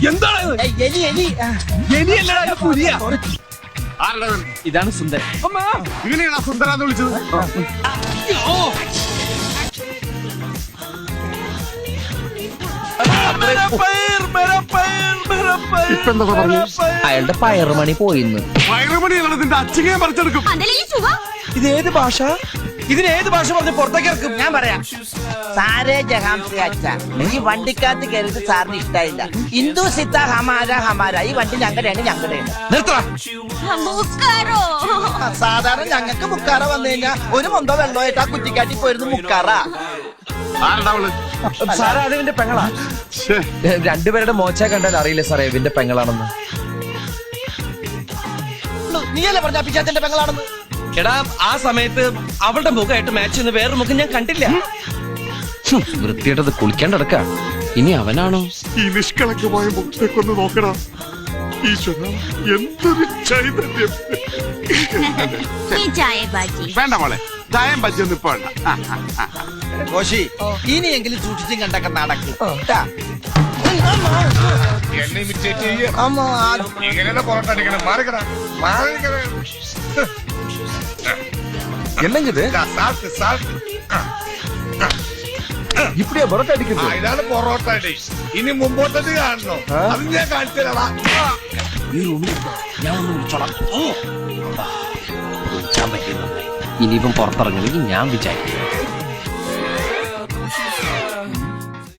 എന്താണ് ഇതാണ് സുന്ദരൻ. ഇങ്ങനെയാണ് സുന്ദരാന്ന് വിളിച്ചത്. അയാളുടെ പയറുമണി പോയിന്ന്. വയറുമണിയാണ് നിന്റെ അച്ഛനെ പറിച്ചെടുക്കും. ഇതേത് ഭാഷ? ഇതിനേത് ഭാഷ പറഞ്ഞ് പുറത്തേക്ക് ഇറക്കും? ഞാൻ പറയാം. സാരേ ജഹാം സെ അച്ഛാ, ഈ വണ്ടിക്കകത്ത് കയറിയിട്ട് സാറിന് ഇഷ്ടായില്ല. ഹിന്ദു സിത്ത ഹമാര ഹമാര. ഈ വണ്ടി ഞങ്ങളുടെയാണ് ഞങ്ങളുടെയാണ്. നിർത്തടാ. സാധാരണ ഞങ്ങൾക്ക് മുക്കാറ വന്നു കഴിഞ്ഞാൽ ഒരു മൊന്തോ വെള്ളമായിട്ട് ആ കുറ്റിക്കാട്ടി പോയിരുന്നു മുക്കാറ. സാറേ അത് ഇവന്റെ പെങ്ങളാ. രണ്ടുപേരുടെ മോച്ച കണ്ടാൽ അറിയില്ല സാറേ ഇവന്റെ പെങ്ങളാണെന്ന്. നീയല്ലേ പറഞ്ഞ പിച്ചാച്ചന്റെ പെങ്ങളാണെന്ന്? എടാ ആ സമയത്ത് അവളുടെ മുഖമായിട്ട് മാച്ച് ചെയ്യുന്ന വേറൊരു മുഖം ഞാൻ കണ്ടില്ല. വൃത്തിയായിട്ടത് കുളിക്കാണ്ട് കിടക്ക. ഇനി അവനാണോ? ഈ നിഷ്കളങ്കമായ മുഖത്തേക്കൊന്ന് നോക്കടാ. ഈശ്വര, എന്തൊരു ചൈതന്യം. വേണ്ട മോളെ, ചായം പച്ചൊന്നും ഇപ്പൊ വേണ്ട. കോശി, ഇനിയെങ്കിലും സൂക്ഷിച്ചും കണ്ടൊക്കെ നടക്കും. എന്നെ ഇമിറ്റേറ്റ് ഇങ്ങനെ പുറത്തടിക്കണം. മാറിക്കടാ, മാറിക്കട. എന്നെങ്കിത് ഇപ്പടിയാ പൊറോട്ട അടിക്കുന്നത്. ഇതാണ് പൊറോട്ട അടി. ഇനി മുമ്പോട്ടത് കാണണോ? അത് ഞാൻ കാണിച്ചു തരാടാ. ഞാൻ ഒന്ന് വിളിച്ചോളാം. ഇനിയിപ്പം പുറത്തിറങ്ങണമെങ്കിൽ ഞാൻ വിചാരിക്കും.